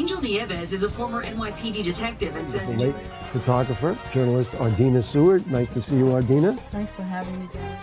Angel Nieves is a former NYPD detective and says... The late photographer, journalist Ardina Seward. Nice to see you, Ardina. Thanks for having me, Dan.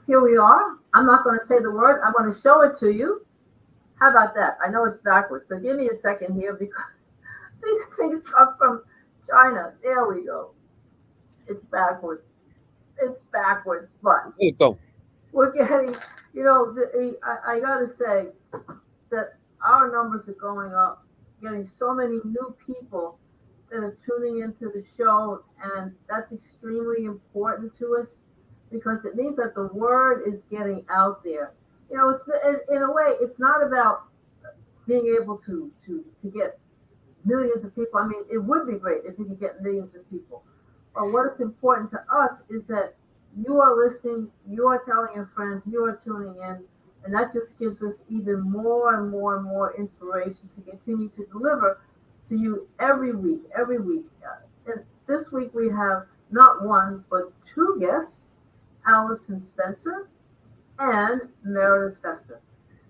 Here we are. I'm not going to say the word. I'm going to show it to you. How about that? I know it's backwards, so give me a second here because these things come from China. There we go. It's backwards. It's backwards, but there you go. We're getting, you know, I got to say that our numbers are going up, getting so many new people that are tuning into the show, and that's extremely important to us, because it means that the word is getting out there. You know, it's in a way, it's not about being able to get millions of people. I mean, it would be great if you could get millions of people. But what is important to us is that you are listening, you are telling your friends, you are tuning in, and that just gives us even more and more and more inspiration to continue to deliver to you every week, every week. And this week we have not one, but two guests, Allison Spencer and Meredith Festa.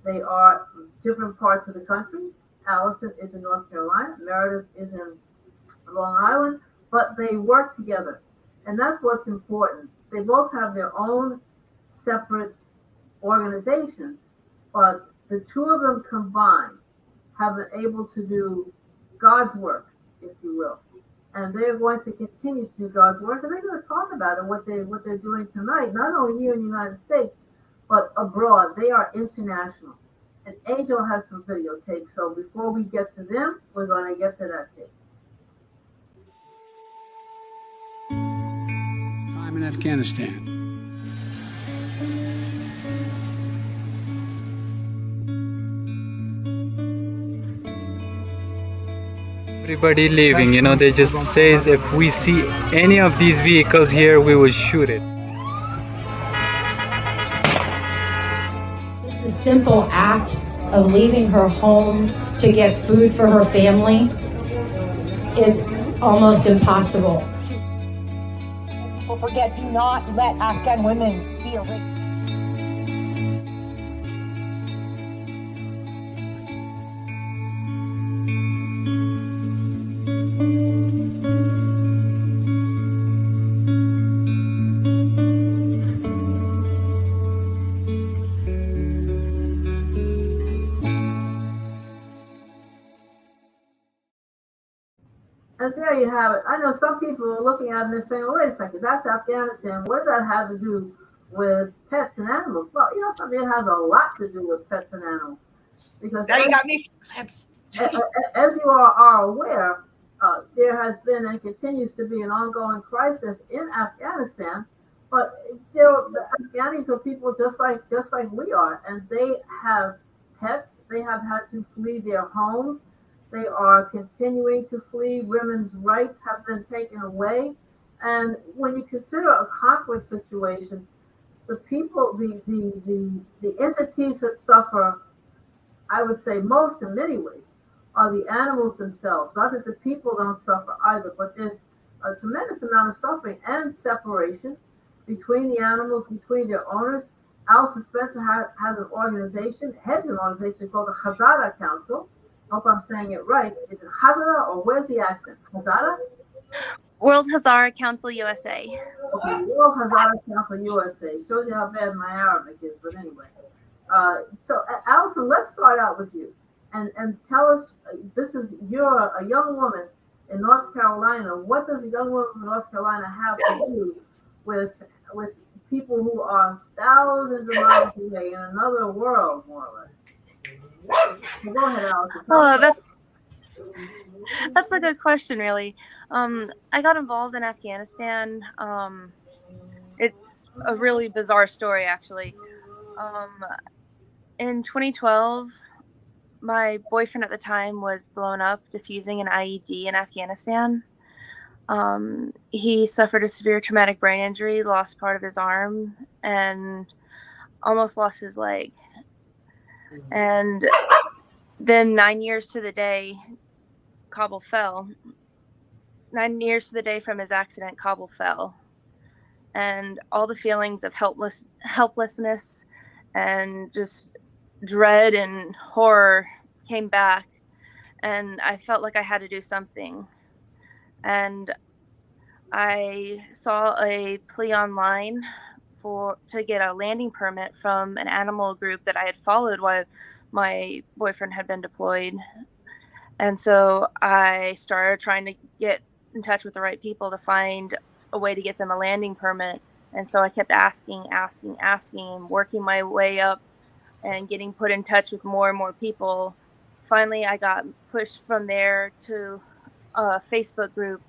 They are from different parts of the country. Allison is in North Carolina, Meredith is in Long Island, but they work together. And that's what's important. They both have their own separate organizations, but the two of them combined have been able to do God's work, if you will. And they're going to continue to do God's work, and they're going to talk about it, what they're doing tonight, not only here in the United States, but abroad. They are international. And Angel has some videotapes, so before we get to them, we're going to get to that tape. Time in Afghanistan. Everybody leaving, you know, they just says if we see any of these vehicles here, we will shoot it. The simple act of leaving her home to get food for her family is almost impossible. People forget, do not let Afghan women be erased. And there you have it. I know some people are looking at it and they're saying, well, wait a second, that's Afghanistan. What does that have to do with pets and animals? Well, you know, something that has a lot to do with pets and animals. Because now you got me. As you are aware, there has been and continues to be an ongoing crisis in Afghanistan. But the Afghanis are people just like we are, and they have pets. They have had to flee their homes. They are continuing to flee. Women's rights have been taken away. And when you consider a conflict situation, the people, the entities that suffer, I would say most in many ways, are the animals themselves. Not that the people don't suffer either, but there's a tremendous amount of suffering and separation between the animals, between their owners. Allison Spencer has an organization, heads an organization called the Hazara Council. I hope I'm saying it right. Is it Hazara or where's the accent? Hazara? World Hazara Council USA. Okay, World Hazara Council USA. Shows you how bad my Arabic is, but anyway. So Allison, let's start out with you and tell us, you're a young woman in North Carolina. What does a young woman in North Carolina have to do with people who are thousands of miles away in another world, more or less? So go ahead, Allison. Oh, that's a good question, really. I got involved in Afghanistan. It's a really bizarre story, actually. In 2012, my boyfriend at the time was blown up defusing an IED in Afghanistan. He suffered a severe traumatic brain injury, lost part of his arm, and almost lost his leg. And then 9 years to the day, Kabul fell. 9 years to the day from his accident, Kabul fell. And all the feelings of helplessness and just dread and horror came back. And I felt like I had to do something. And I saw a plea online to get a landing permit from an animal group that I had followed while my boyfriend had been deployed. And so I started trying to get in touch with the right people to find a way to get them a landing permit. And so I kept asking, and working my way up and getting put in touch with more and more people. Finally, I got pushed from there to a Facebook group,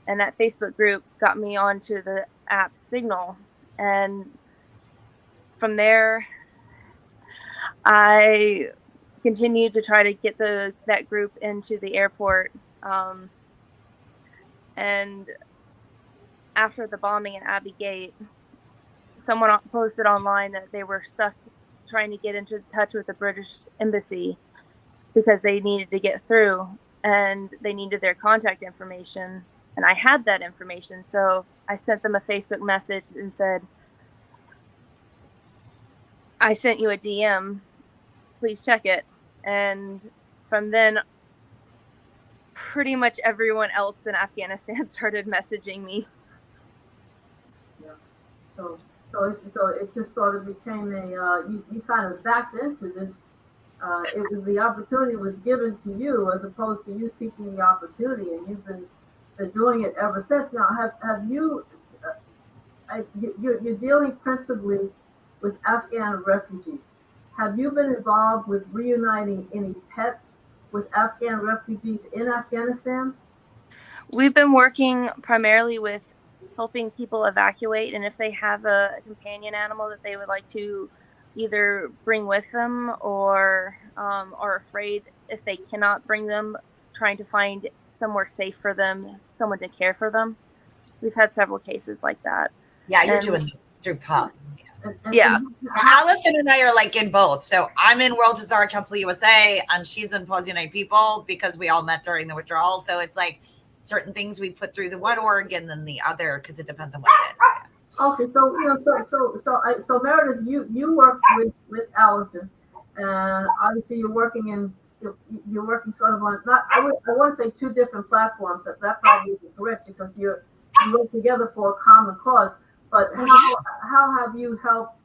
and that Facebook group got me onto the app Signal. And from there, I continued to try to get that group into the airport. And after the bombing in Abbey Gate, someone posted online that they were stuck trying to get into touch with the British embassy because they needed to get through and they needed their contact information. And I had that information. So I sent them a Facebook message and said, I sent you a DM, please check it. And from then, pretty much everyone else in Afghanistan started messaging me. Yeah. So it just sort of became you kind of backed into this. The opportunity was given to you as opposed to you seeking the opportunity, and you've been doing it ever since. Now, have you? You're dealing principally with Afghan refugees. Have you been involved with reuniting any pets with Afghan refugees in Afghanistan? We've been working primarily with helping people evacuate, and if they have a companion animal that they would like to either bring with them or are afraid if they cannot bring them, trying to find somewhere safe for them, someone to care for them. We've had several cases like that. Yeah, you're doing this through Paws. Yeah. Allison and I are like in both. So I'm in World Hazara Council USA and she's in Paws Unite People because we all met during the withdrawal. So it's like certain things we put through the one org and then the other because it depends on what it is. Okay, so Meredith, you work with Allison, and obviously you're working sort of on I want to say two different platforms. That probably isn't correct because you work together for a common cause. But how have you helped?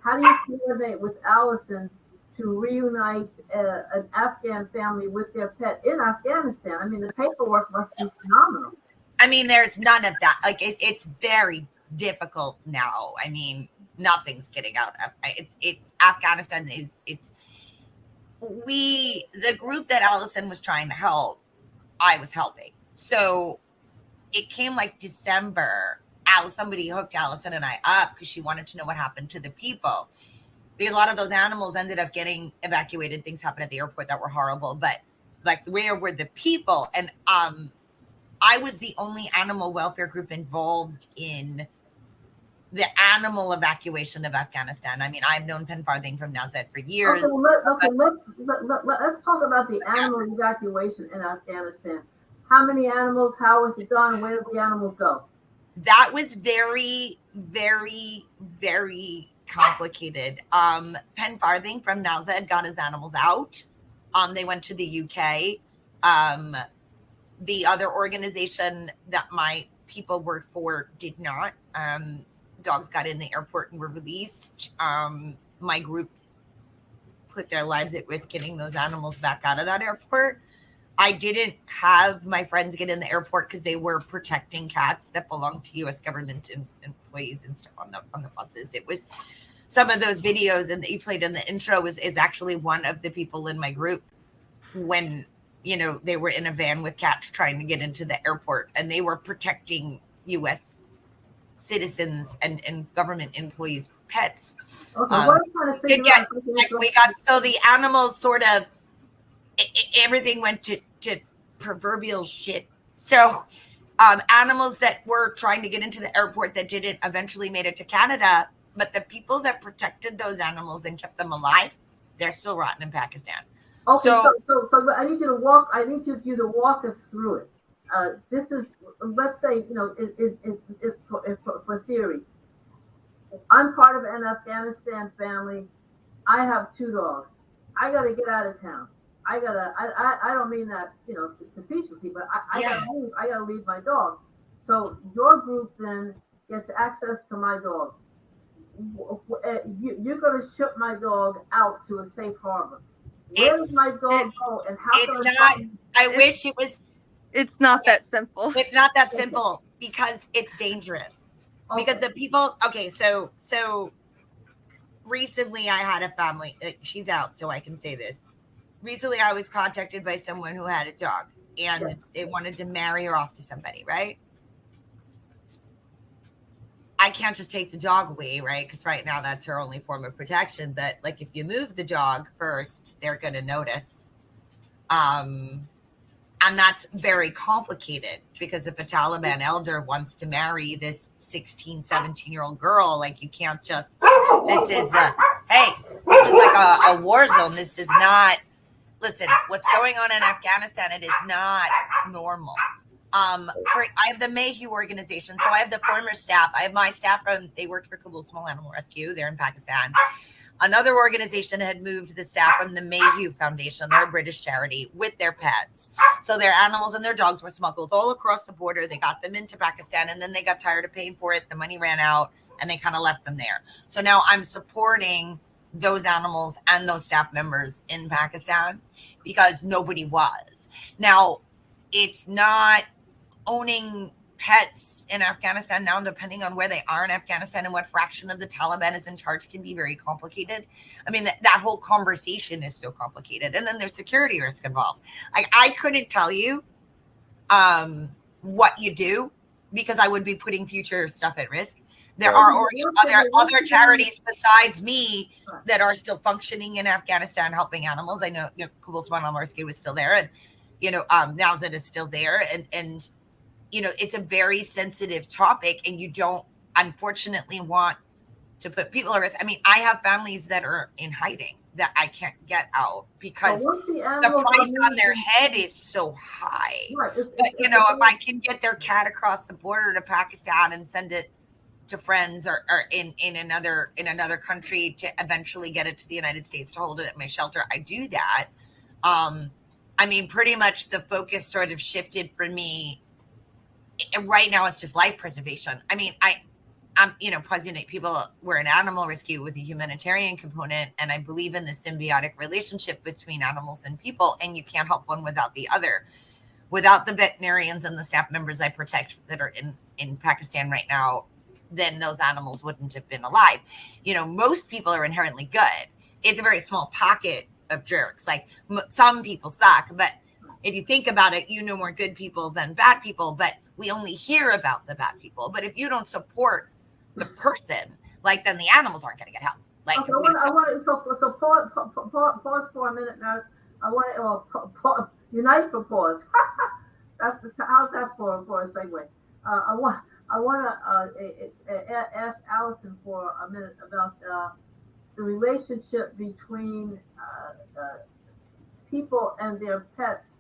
How do you coordinate with Allison to reunite an Afghan family with their pet in Afghanistan? I mean, the paperwork must be phenomenal. I mean, there's none of that. Like it's very difficult now. I mean, nothing's getting out. It's Afghanistan the group that Allison was trying to help, I was helping. So it came like December. Somebody hooked Allison and I up because she wanted to know what happened to the people. Because a lot of those animals ended up getting evacuated. Things happened at the airport that were horrible. But like, where were the people? And I was the only animal welfare group involved in the animal evacuation of Afghanistan. I mean, I've known Pen Farthing from NowZed for years. Let's talk about the animal evacuation in Afghanistan. How many animals? How was it done? Where did the animals go? That was very, very, very complicated. Pen Farthing from NowZed got his animals out. They went to the UK. The other organization that my people worked for did not. Dogs got in the airport and were released. My group put their lives at risk getting those animals back out of that airport. I didn't have my friends get in the airport because they were protecting cats that belonged to U.S. government employees and stuff on the buses. It was some of those videos and that you played in the intro is actually one of the people in my group when, they were in a van with cats trying to get into the airport and they were protecting U.S. citizens and government employees' pets. Okay, so the animals sort of, everything went to proverbial shit. So animals that were trying to get into the airport that didn't eventually made it to Canada. But the people that protected those animals and kept them alive, they're still rotting in Pakistan. Okay, So so I need you to walk. I need you to walk us through it. This is, let's say, for theory, I'm part of an Afghanistan family. I have 2 dogs. I got to get out of town. I don't mean that, facetiously, but I gotta leave my dog. So your group then gets access to my dog. You're going to ship my dog out to a safe harbor. Where does my dog go, and how it's can not, I wish it was. It's not that simple. It's not that simple because it's dangerous. Okay. Because the people, so recently I had a family, she's out, so I can say this. Recently I was contacted by someone who had a dog, and they wanted to marry her off to somebody, right? I can't just take the dog away, right? Because right now that's her only form of protection. But like, if you move the dog first, they're going to notice. And that's very complicated, because if a Taliban elder wants to marry this 16, 17-year-old girl, like, you can't just, this is like a war zone. This is not, listen, what's going on in Afghanistan, it is not normal. I have the Mayhew organization. So I have the former staff. I have my staff they worked for Kabul Small Animal Rescue. They're in Pakistan. Another organization had moved the staff from the Mayhew Foundation. They're a British charity, with their pets. So their animals and their dogs were smuggled all across the border. They got them into Pakistan, and then they got tired of paying for it. The money ran out, and they kind of left them there. So now I'm supporting those animals and those staff members in Pakistan, because nobody was. Now, it's not owning pets in Afghanistan now, depending on where they are in Afghanistan and what fraction of the Taliban is in charge, can be very complicated. I mean, that whole conversation is so complicated. And then there's security risk involved. Like, I couldn't tell you what you do, because I would be putting future stuff at risk. There are other charities besides me that are still functioning in Afghanistan, helping animals. I know, Kabul Small Animal Rescue was still there, and Nowzat is still there, and it's a very sensitive topic, and you don't, unfortunately, want to put people at risk. I mean, I have families that are in hiding that I can't get out because the price on their head is so high. Right. But if I can get their cat across the border to Pakistan and send it to friends or in another country to eventually get it to the United States to hold it at my shelter, I do that. I mean, pretty much the focus sort of shifted for me. Right now, it's just life preservation. I mean, I'm President people, we're an animal rescue with a humanitarian component, and I believe in the symbiotic relationship between animals and people, and you can't help one without the other. Without the veterinarians and the staff members I protect that are in Pakistan right now, then those animals wouldn't have been alive. Most people are inherently good. It's a very small pocket of jerks. Like, some people suck, but if you think about it, more good people than bad people, but we only hear about the bad people. But if you don't support the person, like, then the animals aren't going to get help. Like, okay, I want to pause for a minute now. I want to unite for pause. How's that for a segue? I want to ask Allison for a minute about the relationship between people and their pets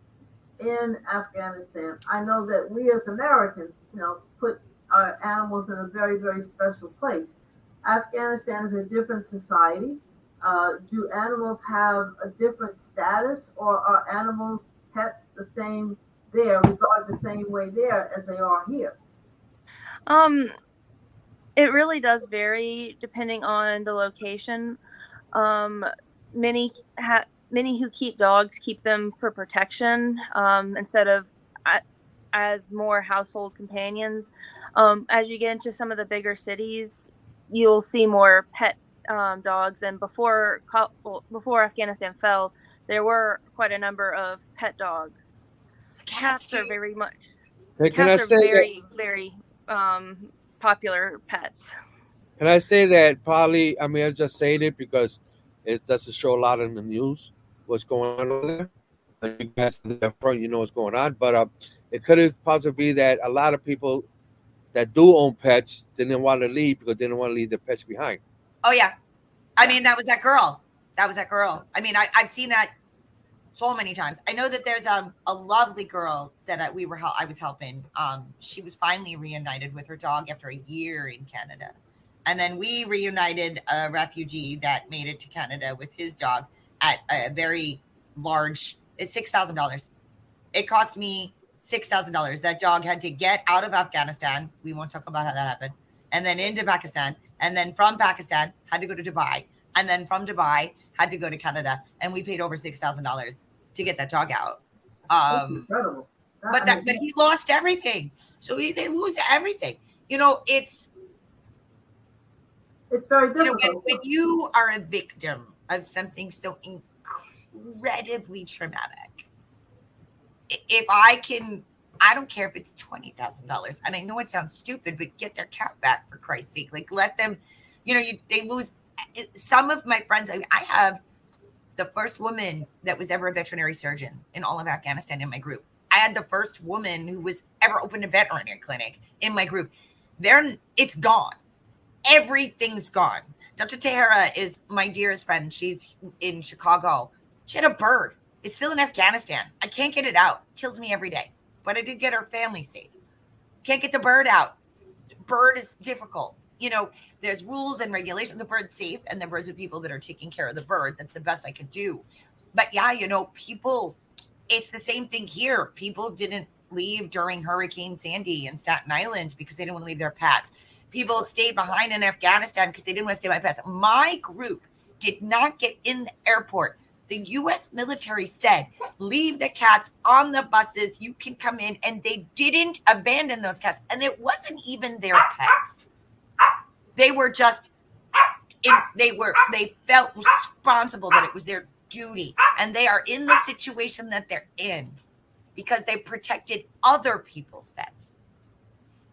in Afghanistan. I know that we as Americans, put our animals in a very, very special place. Afghanistan is a different society. Do animals have a different status, or are animals, pets, the same there, regarded the same way there as they are here? It really does vary depending on the location. Many who keep dogs keep them for protection instead of as more household companions. As you get into some of the bigger cities, you'll see more pet dogs. And before Afghanistan fell, there were quite a number of pet dogs. Cats are very much. Hey, cats are very, very popular pets. Can I say that probably, I'm just saying it because it doesn't show a lot in the news what's going on over there. And you guys are there front, what's going on. But it could have possibly be that a lot of people that do own pets didn't want to leave because they didn't want to leave their pets behind. Oh yeah. I mean, that was that girl. I mean, I've seen that so many times. I know that there's a lovely girl that I was helping. She was finally reunited with her dog after a year in Canada. And then we reunited a refugee that made it to Canada with his dog at a very large, it's $6,000. It cost me $6,000. That dog had to get out of Afghanistan. We won't talk about how that happened. And then into Pakistan. And then from Pakistan, had to go to Dubai. And then from Dubai, had to go to Canada. And we paid over $6,000 to get that dog out. That's incredible. But he lost everything. So they lose everything. You know, it's very difficult. When you are a victim of something so incredibly traumatic, if I don't care if it's $20,000, and I know it sounds stupid, but get their cat back for Christ's sake. Like, let them, they lose. Some of my friends, I have the first woman that was ever a veterinary surgeon in all of Afghanistan in my group. I had the first woman who was ever opened a veterinary clinic in my group. It's gone. Everything's gone. Dr. Tahira is my dearest friend. She's in Chicago. She had a bird. It's still in Afghanistan. I can't get it out. It kills me every day. But I did get her family safe. Can't get the bird out. Bird is difficult. There's rules and regulations. The bird's safe, and the birds are people that are taking care of the bird. That's the best I could do. But yeah, people, it's the same thing here. People didn't leave during Hurricane Sandy in Staten Island because they didn't want to leave their pets. People stayed behind in Afghanistan because they didn't want to stay by pets. My group did not get in the airport. The U.S. military said, leave the cats on the buses. You can come in. And they didn't abandon those cats. And it wasn't even their pets. They were just, they felt responsible that it was their duty. And they are in the situation that they're in because they protected other people's pets.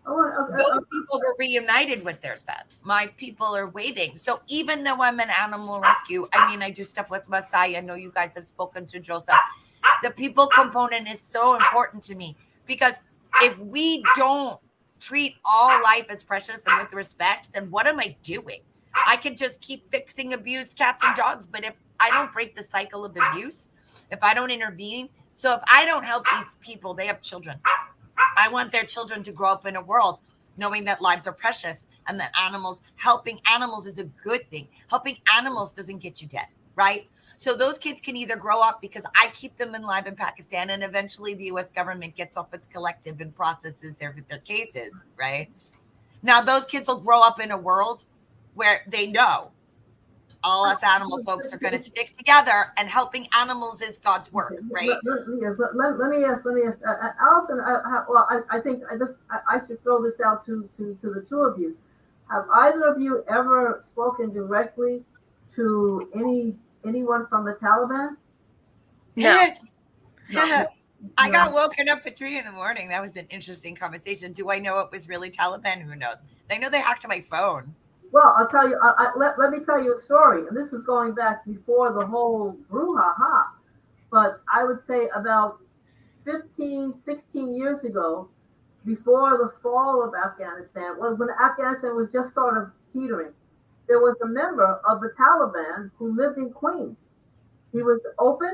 Those people were reunited with their pets. My people are waiting. So even though I'm an animal rescue, I do stuff with Masai. I know you guys have spoken to Joseph. The people component is so important to me because if we don't treat all life as precious and with respect, then what am I doing? I could just keep fixing abused cats and dogs, but if I don't break the cycle of abuse, if I don't intervene, so if I don't help these people, they have children. I want their children to grow up in a world knowing that lives are precious and that helping animals is a good thing. Helping animals doesn't get you dead, right? So those kids can either grow up because I keep them alive in Pakistan and eventually the U.S. government gets off its collective and processes their cases, right? Now, those kids will grow up in a world where they know all us animal folks are going to stick together and helping animals is God's work, right? Let me ask, Allison, I think I should throw this out to the two of you. Have either of you ever spoken directly to anyone from the Taliban? No. I got woken up at 3 a.m. That was an interesting conversation. Do I know it was really Taliban? Who knows? I know they hacked my phone. Well, I'll tell you, let me tell you a story. And this is going back before the whole brouhaha. But I would say about 15, 16 years ago, before the fall of Afghanistan, when Afghanistan was just sort of teetering, there was a member of the Taliban who lived in Queens. He was open.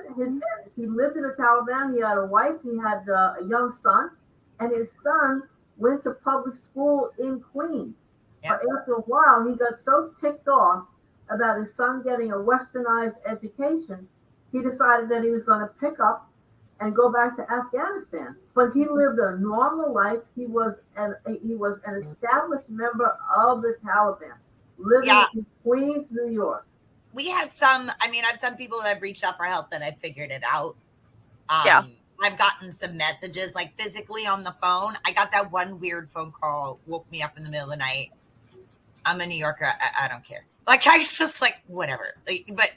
He lived in the Taliban. He had a wife. He had a young son. And his son went to public school in Queens. But after a while, he got so ticked off about his son getting a westernized education, he decided that he was going to pick up and go back to Afghanistan. But he lived a normal life. He was an established member of the Taliban, living in Queens, New York. We had some. I have some people that have reached out for help that I figured it out. I've gotten some messages, like physically on the phone. I got that one weird phone call, woke me up in the middle of the night. I'm a New Yorker. I don't care. Like, I was just like, whatever. But,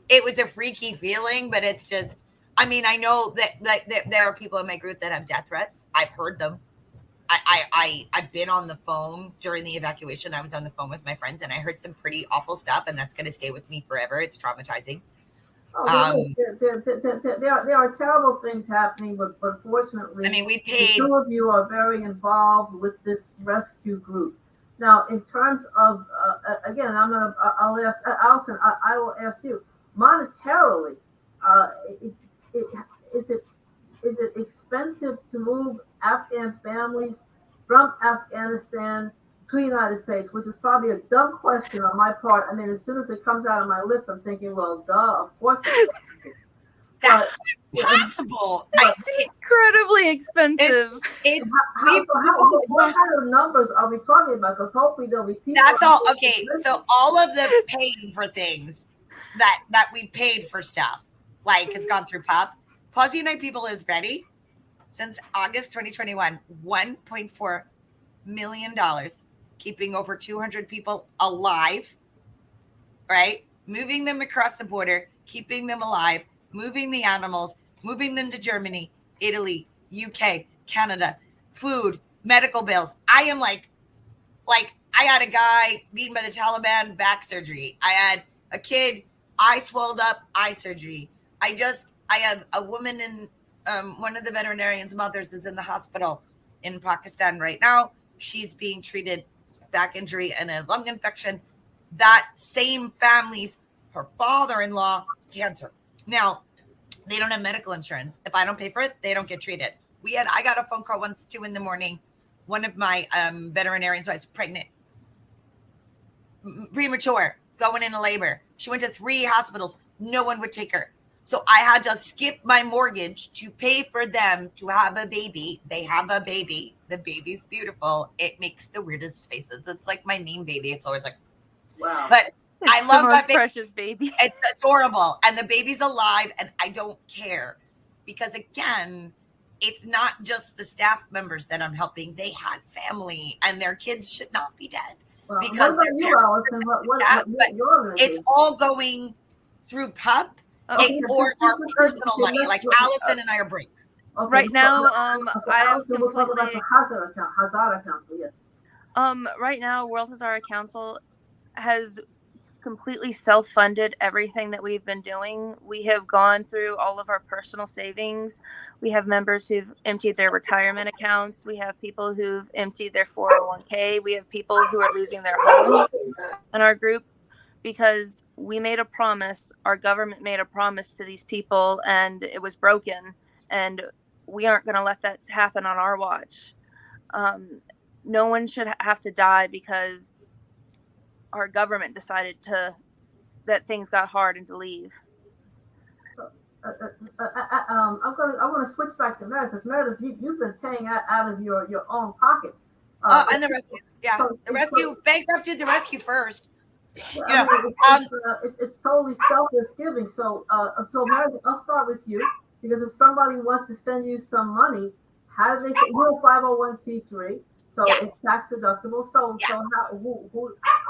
it was a freaky feeling, but it's just, I know that there are people in my group that have death threats. I've heard them. I've been on the phone during the evacuation. I was on the phone with my friends and I heard some pretty awful stuff, and that's going to stay with me forever. It's traumatizing. There are terrible things happening, but fortunately, I mean, we the paid. two of you are very involved with this rescue group. Now, in terms of again, I'll ask Allison. I will ask you monetarily. It, it, is it expensive to move Afghan families from Afghanistan to the United States? Which is probably a dumb question on my part. I mean, as soon as it comes out of my lips, I'm thinking, well, duh, of course it's expensive. That's possible. It's incredibly expensive. What kind of numbers are we talking about? Because hopefully there'll be people. That's all. Okay, so all of the paying for things that we paid for stuff, like, has gone through PUP. Paws Unite People is ready since August 2021, $1.4 million, keeping over 200 people alive, right? Moving them across the border, keeping them alive, moving the animals, moving them to Germany, Italy, UK, Canada, food, medical bills. I am like I had a guy beaten by the Taliban, back surgery. I had a kid, eye swelled up, eye surgery. I have a woman in one of the veterinarians' mothers is in the hospital in Pakistan right now. She's being treated back injury and a lung infection. That same family's, her father-in-law, cancer. Now, they don't have medical insurance. If I don't pay for it, they don't get treated. I got a phone call once, 2 a.m. One of my veterinarians was pregnant, premature, going into labor. She went to 3 hospitals. No one would take her. So I had to skip my mortgage to pay for them to have a baby. They have a baby. The baby's beautiful. It makes the weirdest faces. It's like my name baby. It's always like, wow. But I love that baby. Precious baby. It's adorable. And the baby's alive, and I don't care. Because again, it's not just the staff members that I'm helping. They had family, and their kids should not be dead. Well, because what about you, Allison? What your organization? It's all going through PUP or our personal money. Like Allison and I are broke. Okay, right now, so I have Allison, we'll talk about the Hazara Council, yes. Right now, World Hazara Council has completely self-funded everything that we've been doing. We have gone through all of our personal savings. We have members who've emptied their retirement accounts. We have people who've emptied their 401k. We have people who are losing their homes in our group because we made a promise. Our government made a promise to these people, and it was broken. And we aren't going to let that happen on our watch. No one should have to die because our government decided that things got hard and to leave. I want to switch back to Meredith, because Meredith, you've been paying out of your own pocket. And the rescue, yeah, the rescue bankrupted the rescue first. Yeah, it's totally selfless giving. So Meredith, I'll start with you, because if somebody wants to send you some money, how do they say you're a 501c3? So yes. It's tax deductible. So yes. So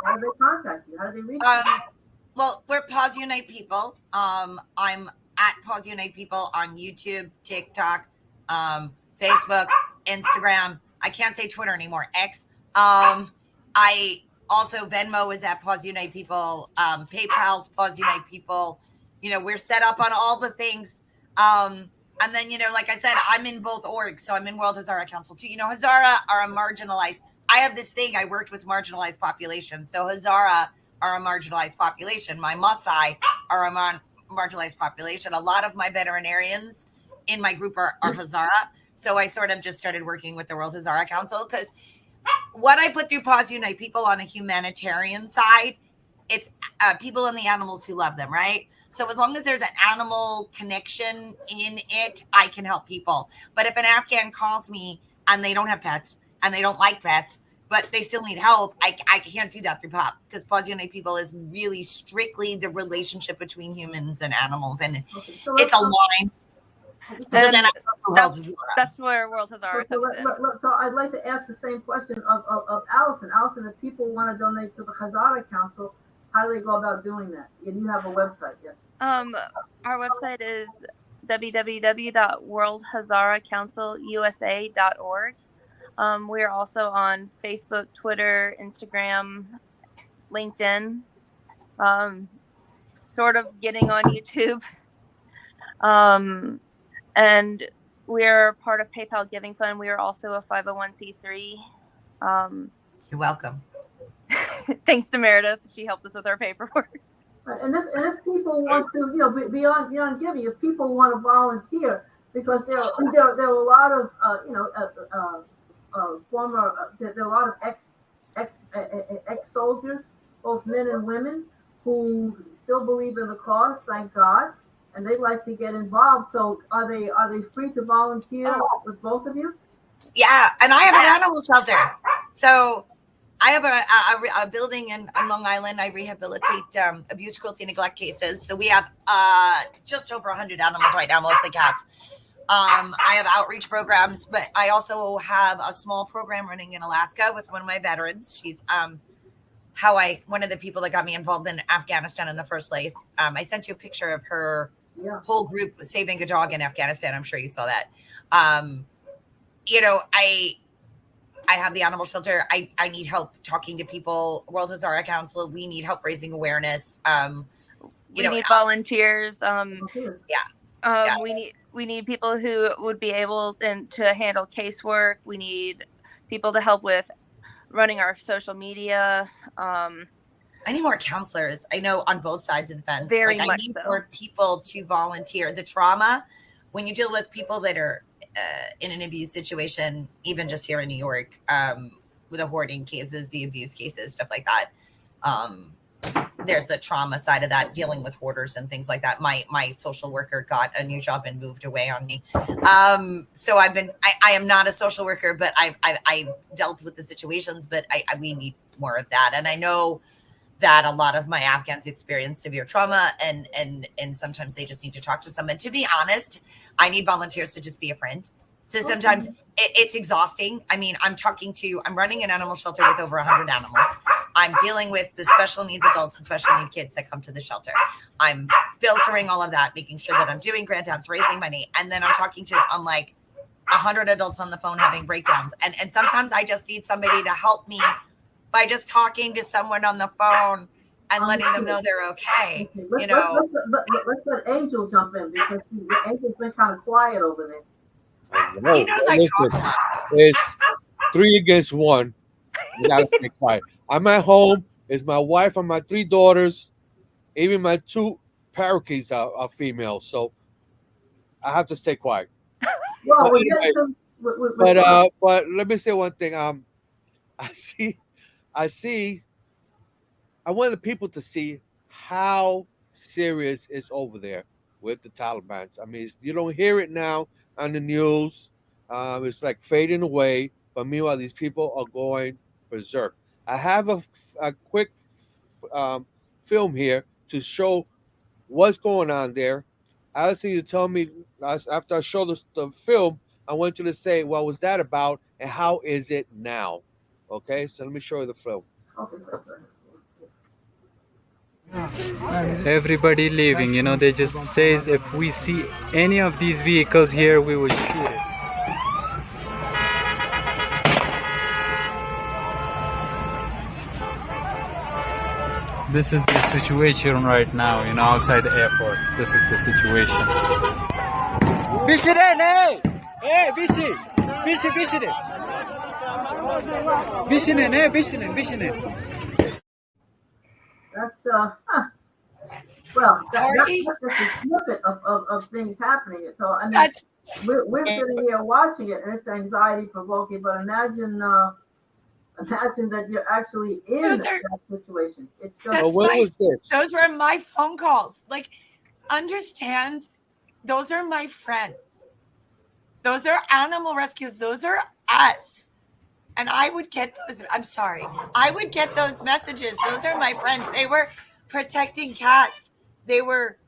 how do they contact you? How do they reach you? Well, we're Paws Unite People. I'm at Paws Unite People on YouTube, TikTok, Facebook, Instagram. I can't say Twitter anymore. X. I also Venmo is at Paws Unite People. PayPal's Paws Unite People. We're set up on all the things. And then, like I said, I'm in both orgs. So I'm in World Hazara Council too. Hazara are a marginalized. I have this thing. I worked with marginalized populations. So Hazara are a marginalized population. My Maasai are a marginalized population. A lot of my veterinarians in my group are Hazara. So I sort of just started working with the World Hazara Council because what I put through Paws Unite People on a humanitarian side, it's people and the animals who love them, right? So as long as there's an animal connection in it, I can help people. But if an Afghan calls me and they don't have pets and they don't like pets, but they still need help, I can't do that through PUP because Paws Unite People is really strictly the relationship between humans and animals. And it's a line. So then that's where World Hazara comes in. So I'd like to ask the same question of Allison. Allison, if people want to donate to the Hazara Council, how do they go about doing that? And you have a website, yes? Our website is www.worldhazaracouncilusa.org. We are also on Facebook, Twitter, Instagram, LinkedIn. sort of getting on YouTube. And we're part of PayPal Giving Fund. We are also a 501c3. You're welcome. Thanks to Meredith. She helped us with our paperwork. And if people want to, beyond giving, if people want to volunteer, because there are a lot of former, there are a lot of ex soldiers, both men and women, who still believe in the cause. Thank God, and they'd like to get involved. So are they free to volunteer with both of you? Yeah, and I have an animal shelter. So I have a building in on Long Island. I rehabilitate abuse, cruelty, neglect cases. So we have just over 100 animals right now, mostly cats. I have outreach programs, but I also have a small program running in Alaska with one of my veterans. She's one of the people that got me involved in Afghanistan in the first place. I sent you a picture of her whole group saving a dog in Afghanistan. I'm sure you saw that. I have the animal shelter. I need help talking to people. World Hazara Council, we need help raising awareness. We need volunteers. Yeah. We need people who would be able to handle casework. We need people to help with running our social media. I need more counselors. I know on both sides of the fence. Very I much need so. more people to volunteer. The trauma, when you deal with people that are in an abuse situation, even just here in New York, with the hoarding cases, the abuse cases, stuff like that. There's the trauma side of that, dealing with hoarders and things like that. My social worker got a new job and moved away on me. So I am not a social worker, but I've dealt with the situations, but we need more of that. And I know that a lot of my Afghans experience severe trauma and sometimes they just need to talk to someone. To be honest, I need volunteers to just be a friend. So sometimes it's exhausting. I mean, I'm running an animal shelter with over 100 animals. I'm dealing with the special needs adults and special needs kids that come to the shelter. I'm filtering all of that, making sure that I'm doing grant apps, raising money. And then I'm like 100 adults on the phone having breakdowns. And sometimes I just need somebody to help me by just talking to someone on the phone and letting them know they're okay. Let's let Angel jump in, because Angel's been kind of quiet over there. He knows I talk a lot. It's 3 against 1. You gotta stay quiet. I'm at home. It's my wife and my 3 daughters. Even my 2 parakeets are female, so I have to stay quiet. Well, but let me say one thing. I want the people to see how serious it's over there with the Taliban. I mean, you don't hear it now on the news. It's like fading away. But meanwhile, these people are going berserk. I have a quick film here to show what's going on there. Allison, you tell me after I show the film, I want you to say what was that about and how is it now. Okay, so let me show you the film. Everybody leaving, they just says if we see any of these vehicles here, we will shoot it. This is the situation right now, outside the airport. This is the situation. Bishire, hey! Hey, Bishire! Bishire! That's well, that's just a snippet of things happening. So I mean, we're sitting here watching it, and it's anxiety provoking. But imagine that you're actually in that situation. It's just, those were my phone calls. Like, understand, those are my friends. Those are animal rescues. Those are us. And I would get those. I'm sorry. I would get those messages. Those are my friends. They were protecting cats. They were.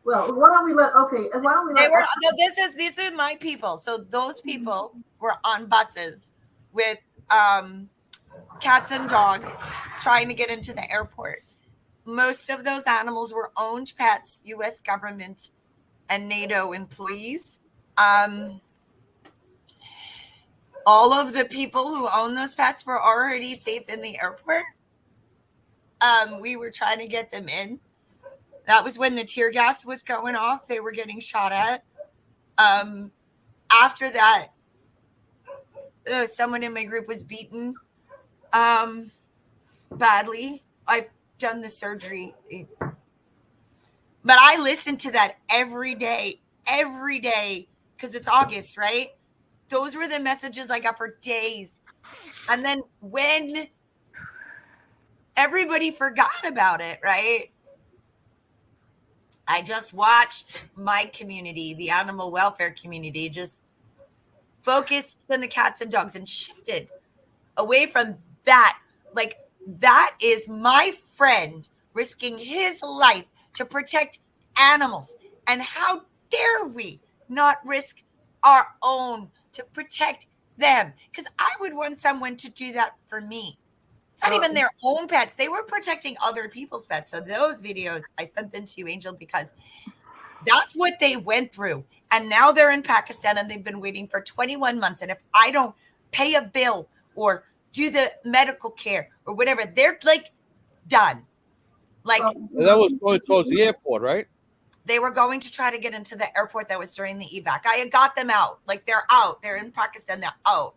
Well, why don't we let? These are my people. So those people were on buses with cats and dogs trying to get into the airport. Most of those animals were owned pets, U.S. government and NATO employees. All of the people who own those pets were already safe in the airport. We were trying to get them in. That was when the tear gas was going off. They were getting shot at. After that, someone in my group was beaten badly. I've done the surgery. But I listen to that every day, because it's August, right? Those were the messages I got for days. And then when everybody forgot about it, right? I just watched my community, the animal welfare community, just focused on the cats and dogs and shifted away from that. Like, that is my friend risking his life to protect animals. And how dare we not risk our own to protect them? Because I would want someone to do that for me. It's not even their own pets. They were protecting other people's pets. So those videos, I sent them to you, Angel, because that's what they went through. And now they're in Pakistan and they've been waiting for 21 months. And if I don't pay a bill or do the medical care or whatever, they're like done. Like, that was going towards the airport, right? They were going to try to get into the airport that was during the evac. I had got them out. Like, they're out. They're in Pakistan. They're out.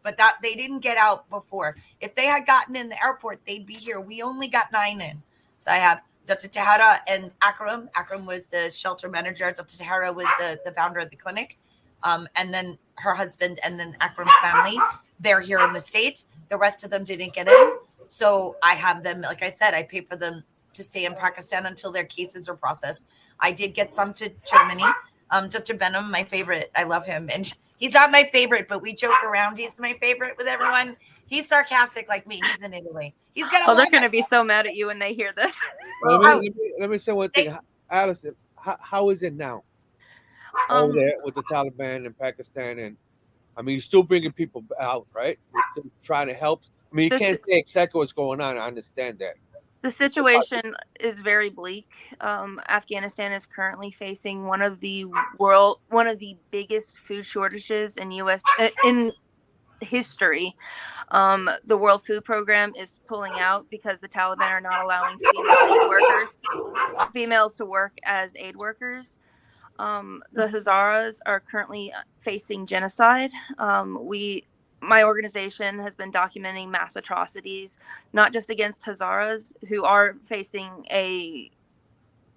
But that they didn't get out before. If they had gotten in the airport, they'd be here. We only got 9 in. So I have Dr. Tahara and Akram. Akram was the shelter manager. Dr. Tahara was the founder of the clinic. And then her husband and then Akram's family. They're here in the States. The rest of them didn't get in. So I have them, like I said, I pay for them to stay in Pakistan until their cases are processed. I did get some to Germany. Dr. Benham, my favorite. I love him. And he's not my favorite, but we joke around. He's my favorite with everyone. He's sarcastic like me. He's in Italy. He's gonna. Oh, they're going to be so mad at you when they hear this. Let me say one thing. Allison, how is it now over there with the Taliban in Pakistan? And I mean, you're still bringing people out, right? You're still trying to help. I mean, you can't say exactly what's going on. I understand that. The situation is very bleak. Afghanistan is currently facing one of the biggest food shortages in in history. The World Food Program is pulling out because the Taliban are not allowing females to work as aid workers. The Hazaras are currently facing genocide. My organization has been documenting mass atrocities, not just against Hazaras, who are facing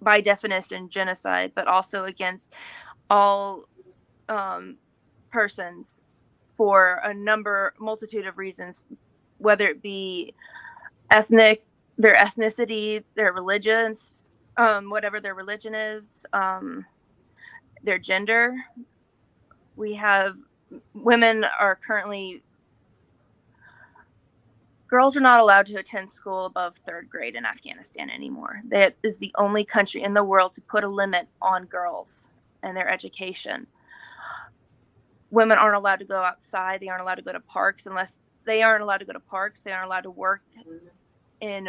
by definition, genocide, but also against all persons for a multitude of reasons, whether it be their ethnicity, their religions, whatever their religion is, their gender. Girls are not allowed to attend school above 3rd grade in Afghanistan anymore. That is the only country in the world to put a limit on girls and their education. Women aren't allowed to go outside. They aren't allowed to go to parks They aren't allowed to work in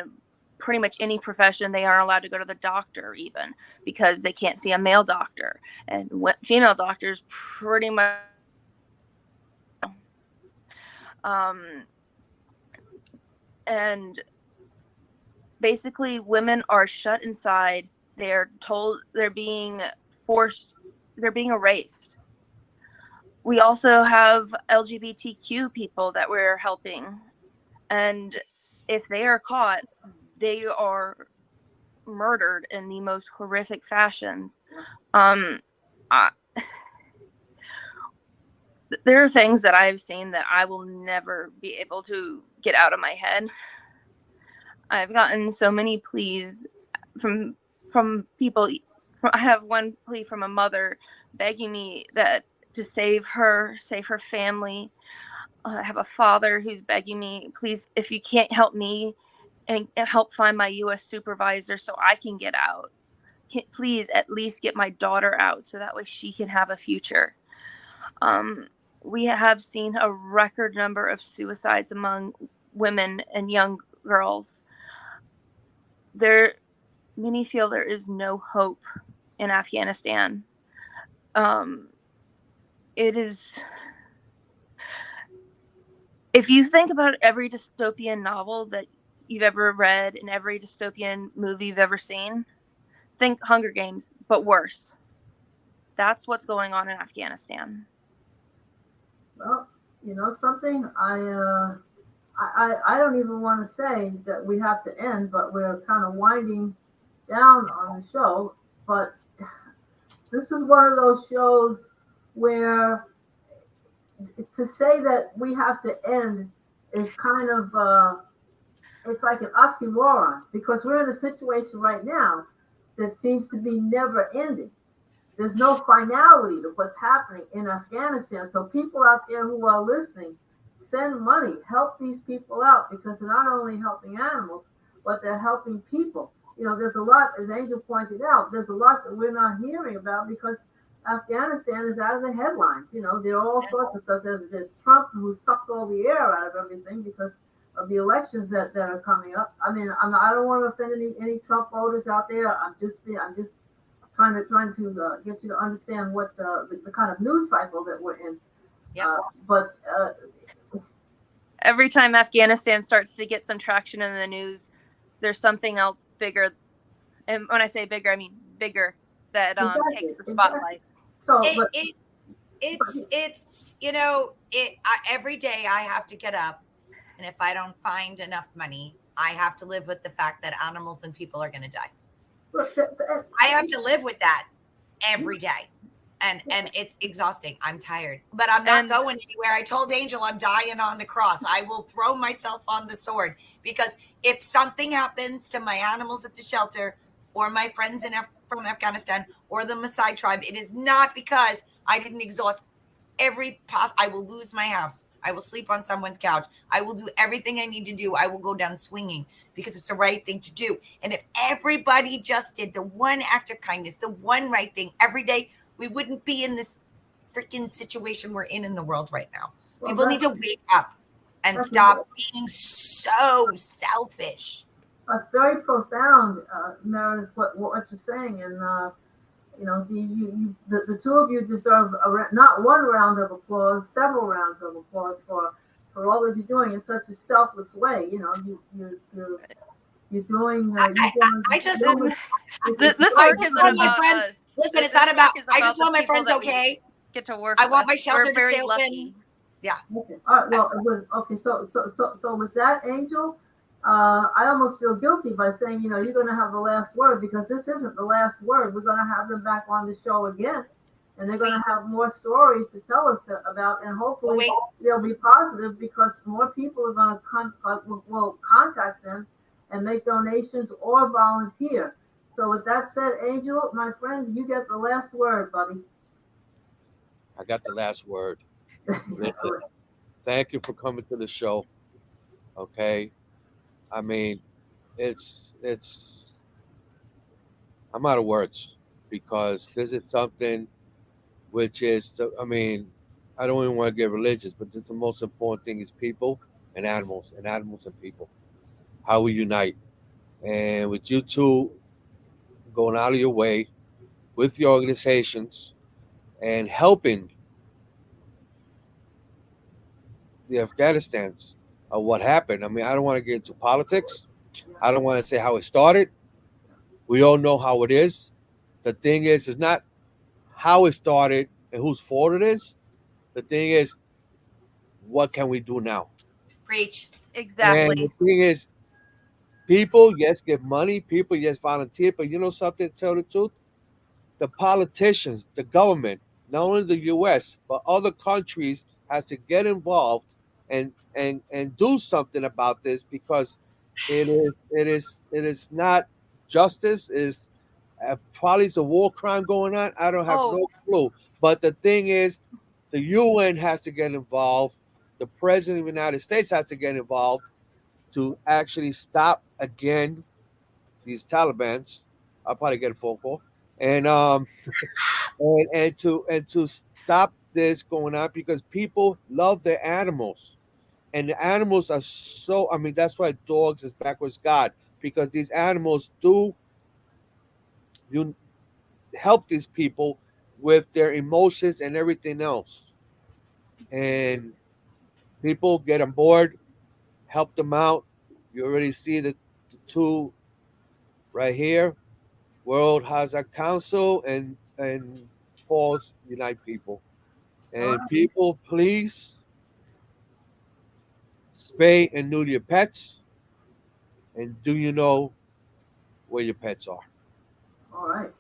pretty much any profession. They aren't allowed to go to the doctor even because they can't see a male doctor. And female doctors pretty much and basically women are shut inside. They're told they're being erased. We also have LGBTQ people that we're helping, and if they are caught, they are murdered in the most horrific fashions. There are things that I've seen that I will never be able to get out of my head. I've gotten so many pleas from people. I have one plea from a mother begging me to save her family. I have a father who's begging me, please, if you can't help me and help find my U.S. supervisor so I can get out, please at least get my daughter out so that way she can have a future. We have seen a record number of suicides among women and young girls. Many feel there is no hope in Afghanistan. It is, if you think about every dystopian novel that you've ever read, in every dystopian movie you've ever seen. Think Hunger Games, but worse. That's what's going on in Afghanistan. Well, you know something, I don't even want to say that we have to end, but we're kind of winding down on the show. But this is one of those shows where to say that we have to end is kind of it's like an oxymoron, because we're in a situation right now that seems to be never ending. There's no finality to what's happening in Afghanistan. So people out there who are listening, send money, help these people out, because they're not only helping animals, but they're helping people. You know, there's a lot, as Angel pointed out, there's a lot that we're not hearing about because Afghanistan is out of the headlines. You know, there are all sorts of stuff. There's Trump, who sucked all the air out of everything because of the elections that are coming up. I mean, I don't want to offend any Trump voters out there. I'm just trying to get you to understand what the kind of news cycle that we're in. Yeah. Every time Afghanistan starts to get some traction in the news, there's something else bigger. And when I say bigger, I mean bigger, that takes the spotlight. So it's you know, every day I have to get up, and if I don't find enough money, I have to live with the fact that animals and people are going to die. I have to live with that every day. And it's exhausting. I'm tired, but I'm not going anywhere. I told Angel I'm dying on the cross. I will throw myself on the sword, because if something happens to my animals at the shelter or my friends from Afghanistan or the Maasai tribe, it is not because I didn't exhaust I will lose my house. I will sleep on someone's couch. I will do everything I need to do. I will go down swinging because it's the right thing to do. And if everybody just did the one act of kindness, the one right thing every day, we wouldn't be in this freaking situation we're in the world right now. People need to wake up and stop being so selfish. That's very profound, Meredith, what you're saying. And, you know, the two of you deserve not one round of applause, several rounds of applause for all that you're doing in such a selfless way. You know, you're doing. I just this work is want my about friends. us. Listen, it's not about. I just want my friends okay. Get to work. I want my shelter to stay lucky. open. Yeah. Okay. All right. Well, okay. So with that, Angel, I almost feel guilty by saying, you know, you're going to have the last word, because this isn't the last word. We're going to have them back on the show again, and they're going to have more stories to tell us about, and hopefully they'll be positive, because more people are going to will contact them and make donations or volunteer. So with that said, Angel, my friend, you get the last word, buddy. I got the last word. Listen, thank you for coming to the show. Okay. I mean, it's I'm out of words, because this is something which is, I mean, I don't even want to get religious, but the most important thing is people and animals and people, how we unite. And with you two going out of your way with the organizations and helping the Afghanistans of what happened. I mean, I don't want to get into politics. I don't want to say how it started. We all know how it is. The thing is, it's not how it started and whose fault it is. The thing is, what can we do now? Preach. Exactly. And the thing is, people, yes, give money. People, yes, volunteer. But you know something, to tell the truth? The politicians, the government, not only the U.S., but other countries has to get involved and do something about this, because it is not justice. Is probably a war crime going on. I don't have no clue. But the thing is, the UN has to get involved. The president of the United States has to get involved to actually stop again these Talibans. I'll probably get a phone call, and to stop this going on, because people love their animals, and the animals are so. I mean, that's why dogs is backwards God, because these animals do help these people with their emotions and everything else, and people get on board, help them out, You already see the two right here, World Hazard Council and Paws Unite People. And people, please spay and neuter your pets. And do you know where your pets are? All right.